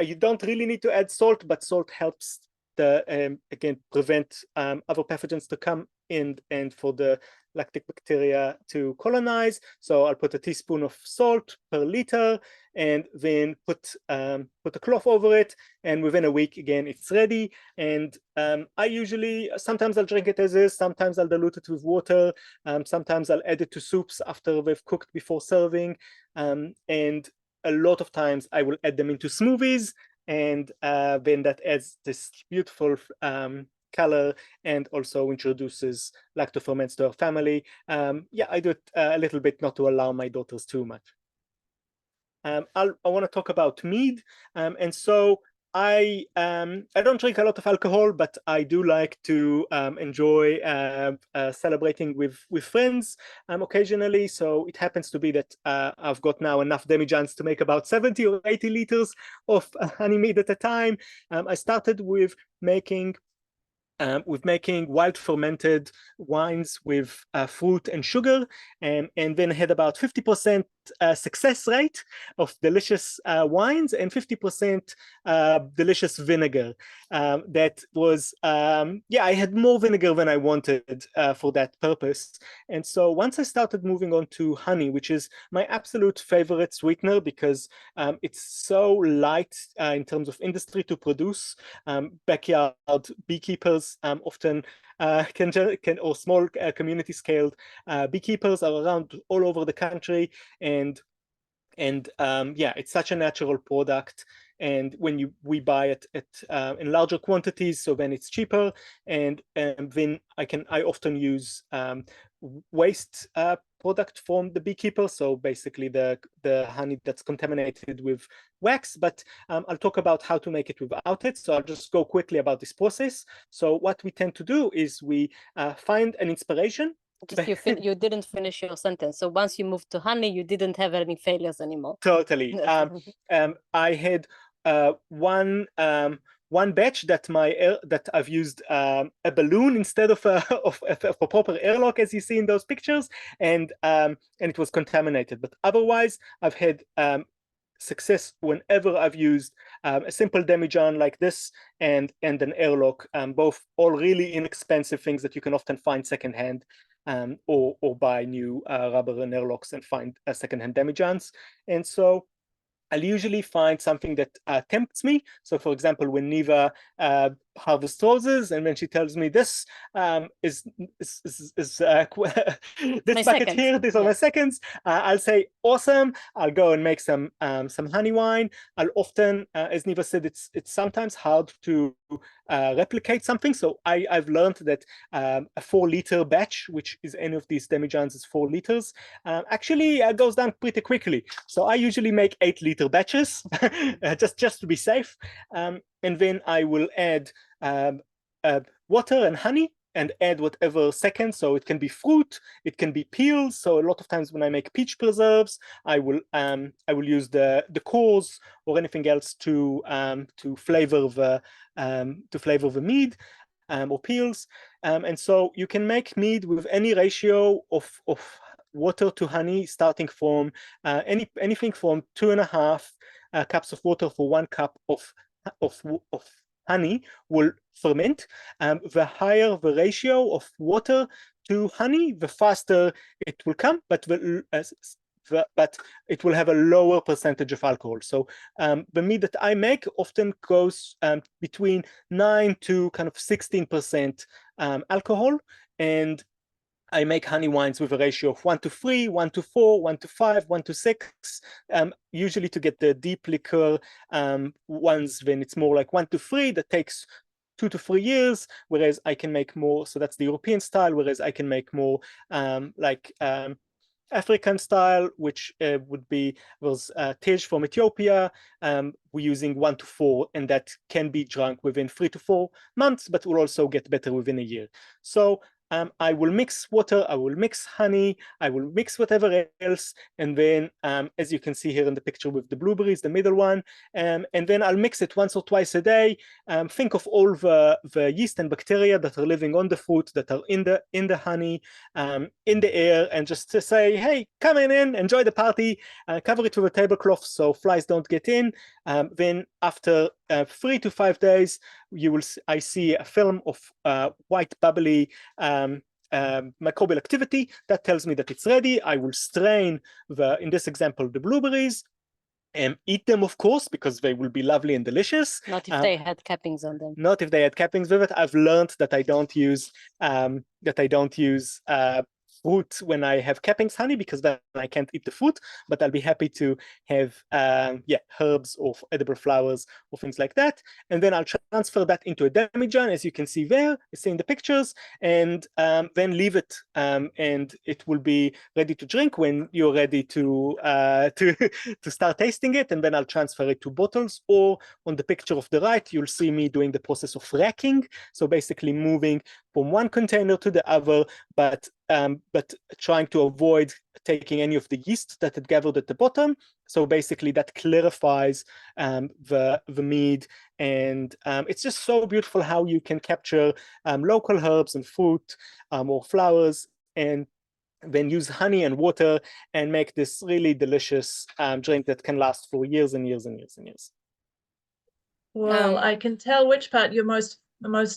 You don't really need to add salt, but salt helps again prevent other pathogens to come in and for the lactic bacteria to colonize. So I'll put a teaspoon of salt per liter, and then put a cloth over it, and within a week again it's ready. And I usually, sometimes I'll drink it as is, sometimes I'll dilute it with water, sometimes I'll add it to soups after they've cooked before serving, and a lot of times I will add them into smoothies, and then that adds this beautiful color and also introduces lactoferments to our family. Yeah, I do it a little bit not to alarm my daughters too much. I want to talk about mead, and so I don't drink a lot of alcohol, but I do like to enjoy celebrating with friends occasionally. So it happens to be that I've got now enough demijohns to make about 70 or 80 liters of honey mead at a time. I started with making wild fermented wines with fruit and sugar, and then had about 50% success rate of delicious wines and 50% delicious vinegar. That was, yeah, I had more vinegar than I wanted for that purpose. And so once I started moving on to honey, which is my absolute favorite sweetener because it's so light in terms of industry to produce. Backyard beekeepers beekeepers often can or small community scaled beekeepers are around all over the country, and yeah, it's such a natural product. And when we buy it in larger quantities, so then it's cheaper. And then I often use waste product from the beekeeper, so basically the honey that's contaminated with wax. But I'll talk about how to make it without it, so I'll just go quickly about this process. So what we tend to do is we find an inspiration. Just you didn't finish your sentence. So once you moved to honey, you didn't have any failures anymore. Totally. I had one batch that I've used a balloon instead of a proper airlock, as you see in those pictures, and it was contaminated. But otherwise, I've had success whenever I've used a simple demijohn like this and an airlock, both all really inexpensive things that you can often find secondhand, or buy new rubber and airlocks and find secondhand demijohns. And so I'll usually find something that tempts me. So, for example, when Niva harvests roses, and when she tells me this is this bucket here, these are my seconds, I'll say awesome. I'll go and make some honey wine. I'll often, as Niva said, it's sometimes hard to replicate something. So I've learned that a 4-liter batch, which is any of these demijohns is 4 liters, actually goes down pretty quickly. So I usually make 8-liter batches, just to be safe. And then I will add water and honey, and add whatever second. So it can be fruit, it can be peels. So a lot of times when I make peach preserves, I will use the cores or anything else to flavor the mead, or peels. And so you can make mead with any ratio of water to honey, starting from anything from 2.5 cups of water for 1 cup of honey will ferment. The higher the ratio of water to honey, the faster it will come, but it will have a lower percentage of alcohol. So the mead that I make often goes between 9 to kind of 16% alcohol, and I make honey wines with a ratio of 1:3, 1:4, 1:5, 1:6. Usually to get the deep liquor ones, then it's more like 1:3. That takes 2 to 3 years, whereas I can make more. So that's the European style, whereas I can make more like African style, which was Tej from Ethiopia. We're using 1 to 4, and that can be drunk within 3 to 4 months, but will also get better within a year. So I will mix water, I will mix honey, I will mix whatever else, and then as you can see here in the picture with the blueberries, the middle one, and then I'll mix it once or twice a day. Think of all the yeast and bacteria that are living on the fruit, that are in the honey, in the air, and just to say, hey, come in, enjoy the party, cover it with a tablecloth so flies don't get in. Then after 3 to 5 days, I see a film of white bubbly microbial activity that tells me that it's ready. I will strain in this example, the blueberries, and eat them, of course, because they will be lovely and delicious. Not if they had cappings on them. Not if they had cappings with it. I've learned that I don't use fruit when I have cappings honey, because then I can't eat the fruit, but I'll be happy to have herbs or edible flowers or things like that. And then I'll transfer that into a demijohn, as you can see there, you see in the pictures, and then leave it, and it will be ready to drink when you're ready to start tasting it. And then I'll transfer it to bottles, or on the picture of the right, you'll see me doing the process of racking. So basically moving from one container to the other, but trying to avoid taking any of the yeast that had gathered at the bottom. So basically that clarifies the mead, and it's just so beautiful how you can capture local herbs and fruit or flowers, and then use honey and water and make this really delicious drink that can last for years and years and years and years. Well, I can tell which part you're most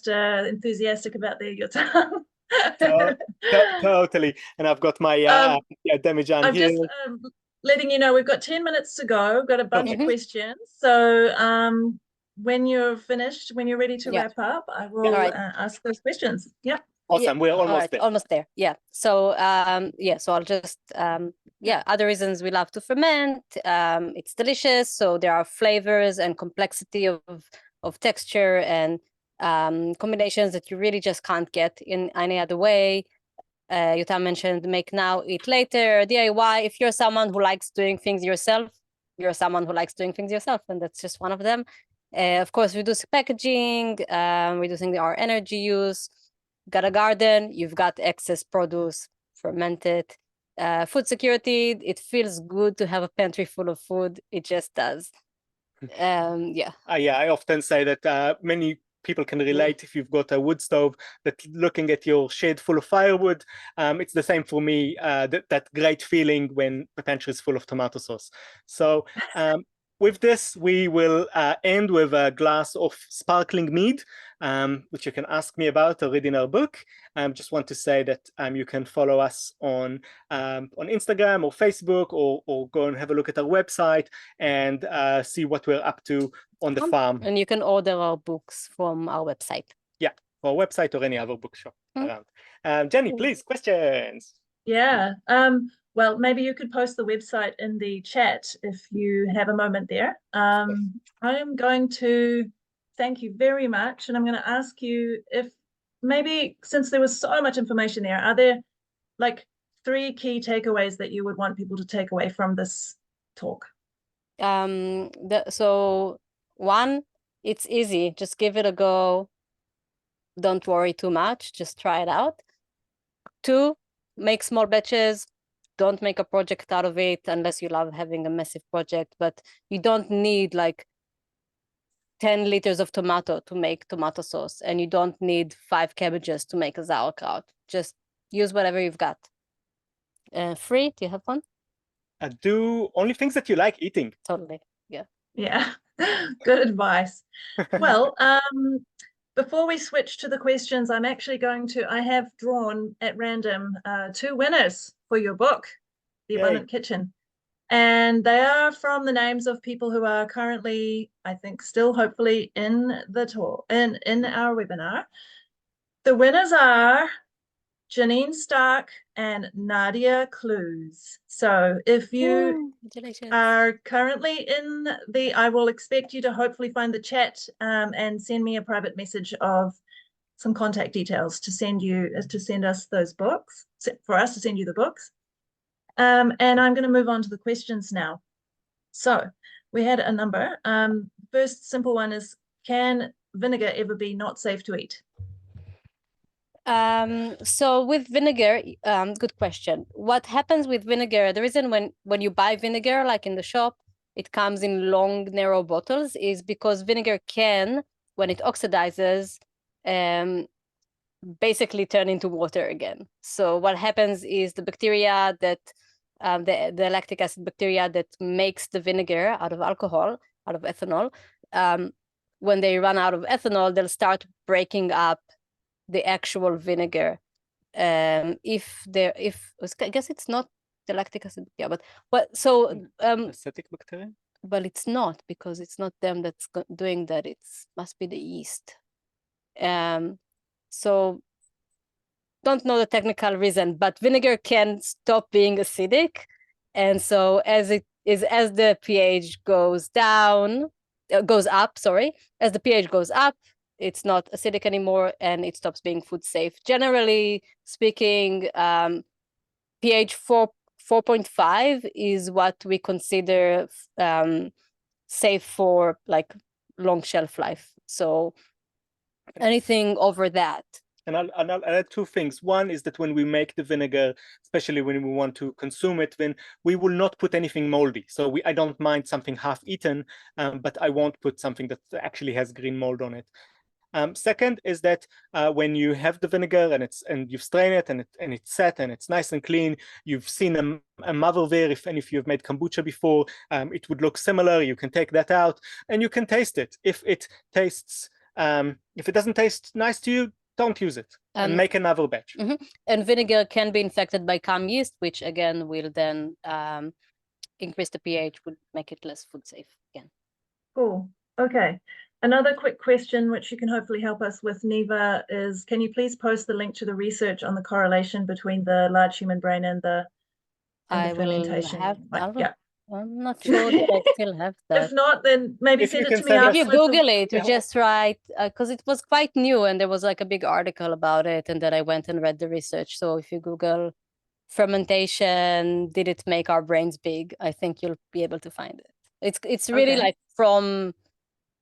enthusiastic about there, Yotam. Totally. And I've got my demijohn I'm here. just letting you know we've got 10 minutes to go. We've got a bunch of questions. So when you're finished, when you're ready to Yeah. wrap up, I will Alright. Ask those questions. Yeah. Awesome. We're almost Alright, there. almost there. Yeah. So so I'll just other reasons we love to ferment. It's delicious, so there are flavors and complexity of texture and combinations that you really just can't get in any other way. Yotam mentioned make now, eat later, DIY. If you're someone who likes doing things yourself, you're someone who likes doing things yourself, and that's just one of them. Of course, reduce packaging, reducing our energy use. Got a garden, you've got excess produce, ferment it. Food security, it feels good to have a pantry full of food. It just does. Yeah, I often say that many people can relate if you've got a wood stove, that looking at your shed full of firewood, it's the same for me, that great feeling when the pantry is full of tomato sauce. So with this, we will end with a glass of sparkling mead, which you can ask me about or read in our book. Just want to say that you can follow us on Instagram or Facebook, or go and have a look at our website and see what we're up to on the farm. and you can order our books from our website. Yeah, our website or any other bookshop around. Jenny, please, questions. Yeah. Well, maybe you could post the website in the chat if you have a moment there. I am going to thank you very much, and I'm going to ask you if maybe, since there was so much information there, are there like 3 key takeaways that you would want people to take away from this talk? So one, it's easy. Just give it a go. Don't worry too much. Just try it out. 2, make small batches. Don't make a project out of it unless you love having a massive project. But you don't need like 10 liters of tomato to make tomato sauce, and you don't need 5 cabbages to make a sauerkraut. Just use whatever you've got. Free, do you have one? Do only things that you like eating. Totally. Yeah, good advice. Well, before we switch to the questions, I'm actually I have drawn at random 2 winners for your book, The Abundant Kitchen. And they are from the names of people who are currently, I think, still hopefully in the talk, in our webinar. The winners are Janine Stark and Nadia Clues. So if you are currently in I will expect you to hopefully find the chat and send me a private message of some contact details to send us those books, for us to send you the books. And I'm going to move on to the questions now. So we had a number. First simple one is, can vinegar ever be not safe to eat? So with vinegar, good question. What happens with vinegar, the reason when you buy vinegar, like in the shop, it comes in long, narrow bottles, is because vinegar can, when it oxidizes, basically turn into water again. So what happens is the bacteria that, the lactic acid bacteria that makes the vinegar out of alcohol, out of ethanol, when they run out of ethanol, they'll start breaking up the actual vinegar. I guess it's not the lactic acid bacteria, Acetic bacteria? But it's not, because it's not them that's doing that. It must be the yeast. So don't know the technical reason, but vinegar can stop being acidic, and so as the pH goes up, as the pH goes up, it's not acidic anymore, and it stops being food safe. Generally speaking, pH 4.5 is what we consider safe for like long shelf life. So anything over that. And I'll add 2 things. One is that when we make the vinegar, especially when we want to consume it, then we will not put anything moldy. So I don't mind something half-eaten, but I won't put something that actually has green mold on it. Second is that when you have the vinegar and you've strained it and it's set and it's nice and clean, you've seen a mother there. If you've made kombucha before, it would look similar. You can take that out and you can taste it. If it doesn't taste nice to you, don't use it and make another batch. And vinegar can be infected by CAM yeast, which again will then increase the pH, would make it less food safe again. Cool. Okay. Another quick question, which you can hopefully help us with, Niva, is can you please post the link to the research on the correlation between the large human brain and the I will fermentation? have, Yeah. I'm not sure that I still have that. If not, then maybe If send you it can to me send us- If you afterwards. Google it, you Yeah. just write, because it was quite new and there was like a big article about it, and then I went and read the research. So if you Google fermentation, did it make our brains big? I think you'll be able to find it. It's really Okay. like from,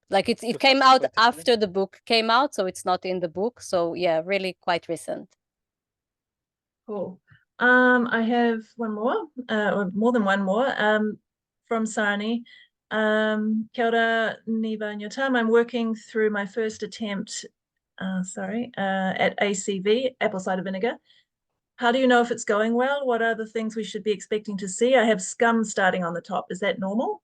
like it came out 2020. after the book came out, so it's not in the book. So yeah, really quite recent. Cool. I have one more, or more than one more, from Sarani. Kia ora, Niva and Yotam. I'm working through my first attempt, at ACV, apple cider vinegar. How do you know if it's going well? What are the things we should be expecting to see? I have scum starting on the top. Is that normal?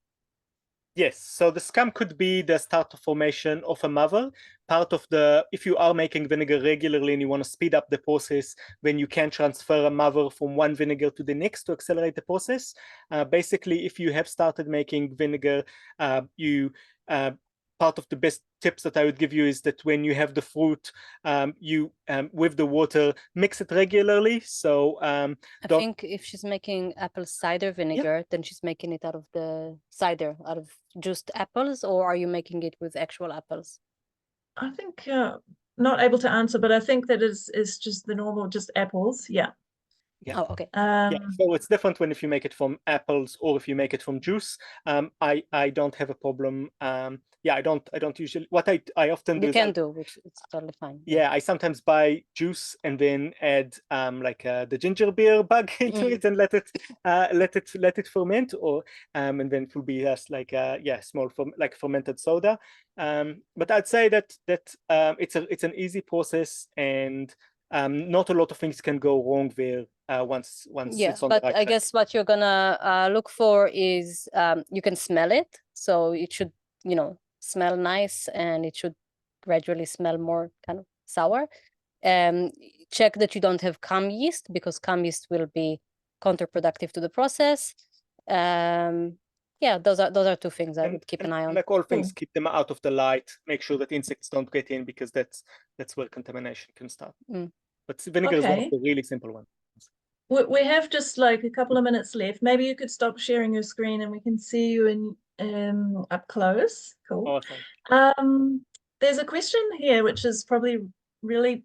Yes, so the scum could be the start of formation of a mother. Part of the, if you are making vinegar regularly and you want to speed up the process, then you can transfer a mother from one vinegar to the next to accelerate the process. Basically, if you have started making vinegar, part of the best tips that I would give you is that when you have the fruit, with the water, mix it regularly. So I think if she's making apple cider vinegar, then she's making it out of the cider, out of juiced apples, or are you making it with actual apples? I think not able to answer, but I think that is just the normal, just apples. Yeah. Yeah. Oh, okay. Yeah, so it's different when if you make it from apples or if you make it from juice. I don't have a problem. Yeah, I don't usually, what I often do You is can do, which it's totally fine. yeah, I sometimes buy juice and then add the ginger beer bug into it and let it ferment, or and then it will be just like small fermented soda. But I'd say that it's an easy process, and not a lot of things can go wrong there once Yeah, it's on but the right I track. guess what you're gonna look for is you can smell it, so it should, smell nice, and it should gradually smell more kind of sour. Check that you don't have cum yeast, because cum yeast will be counterproductive to the process. Yeah, those are two things I would keep an eye on. Like all things, keep them out of the light. Make sure that insects don't get in, because that's where contamination can start. But vinegar is one Okay. of the really simple ones. We have just like a couple of minutes left. Maybe you could stop sharing your screen and we can see you in up close. Cool. Awesome. There's a question here which is probably really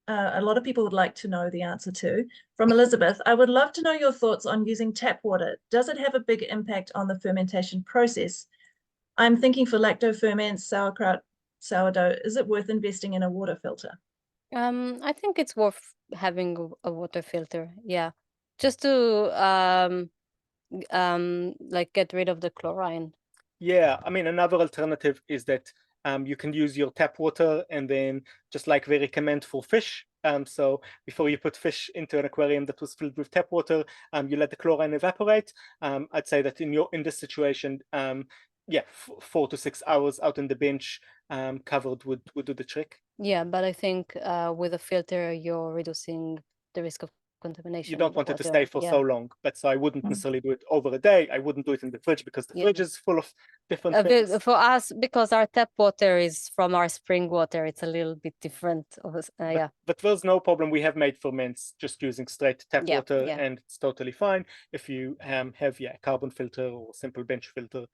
a lot of people would like to know the answer to, from Elizabeth. I would love to know your thoughts on using tap water. Does it have a big impact on the fermentation process? I'm thinking for lacto ferments, sauerkraut, sourdough, is it worth investing in a water filter? I think it's worth having a water filter, yeah, just to like get rid of the chlorine. Yeah, I mean, another alternative is that you can use your tap water, and then just like they recommend for fish. So before you put fish into an aquarium that was filled with tap water, you let the chlorine evaporate. I'd say that in this situation, 4 to 6 hours out in the bench covered would do the trick. Yeah, but I think with a filter, you're reducing the risk of contamination. You don't want it to stay for yeah. so long, but so I wouldn't necessarily do it over a day. I wouldn't do it in the fridge, because the fridge is full of different things. For us, because our tap water is from our spring water, it's a little bit different. But there's no problem. We have made ferments just using straight tap water, and it's totally fine. If you have a carbon filter or simple bench filter,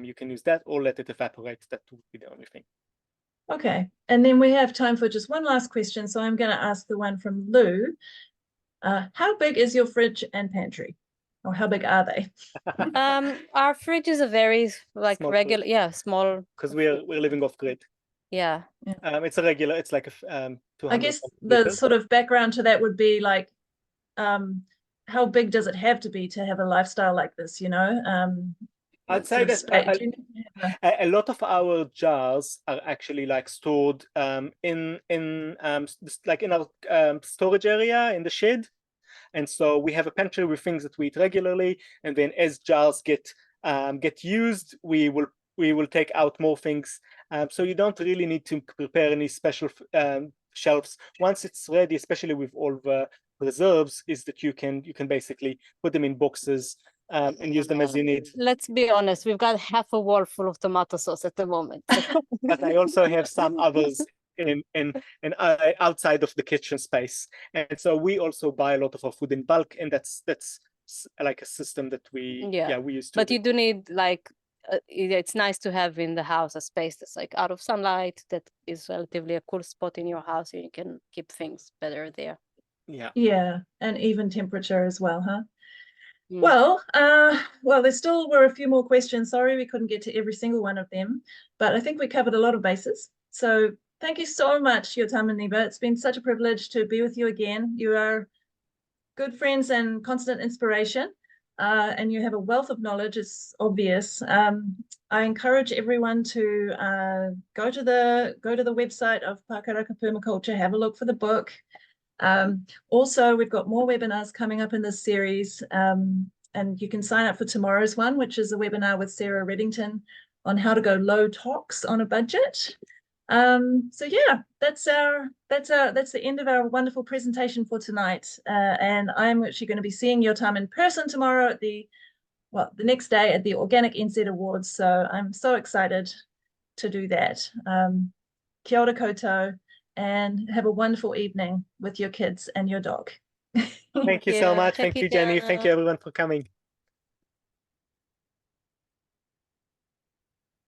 you can use that or let it evaporate. That would be the only thing. Okay, and then we have time for just one last question. So I'm going to ask the one from Lou. How big is your fridge and pantry? Or how big are they? Our fridge is a very Small regular, fridge. small. Because we're living off grid. Yeah. It's a regular. It's like a 200. I guess the sort of background to that would be like, how big does it have to be to have a lifestyle like this? I'd say that a lot of our jars are actually like stored in our storage area in the shed, and so we have a pantry with things that we eat regularly, and then as jars get used, we will take out more things. So you don't really need to prepare any special shelves. Once it's ready, especially with all the reserves, is that you can basically put them in boxes. and use them as you need. Let's be honest, we've got half a wall full of tomato sauce at the moment. But I also have some others in outside of the kitchen space, and so we also buy a lot of our food in bulk, and that's like a system that we we use to. But you do need like it's nice to have in the house a space that's like out of sunlight, that is relatively a cool spot in your house, and you can keep things better there. Yeah, and even temperature as well, huh? Mm. Well, there still were a few more questions. Sorry, we couldn't get to every single one of them, but I think we covered a lot of bases. So thank you so much, Yotam and Niva. It's been such a privilege to be with you again. You are good friends and constant inspiration, and you have a wealth of knowledge, it's obvious. I encourage everyone to go to the website of Pākaraka Permaculture, have a look for the book. Also, we've got more webinars coming up in this series, and you can sign up for tomorrow's one, which is a webinar with Sarah Reddington on how to go low tox on a budget. So yeah, that's the end of our wonderful presentation for tonight. And I'm actually going to be seeing Yotam in person tomorrow at the next day at the Organic NZ Awards. So I'm so excited to do that. Kia ora koutou, and have a wonderful evening with your kids and your dog. Thank you so much. Thank you, Jenny. Thank you everyone for coming.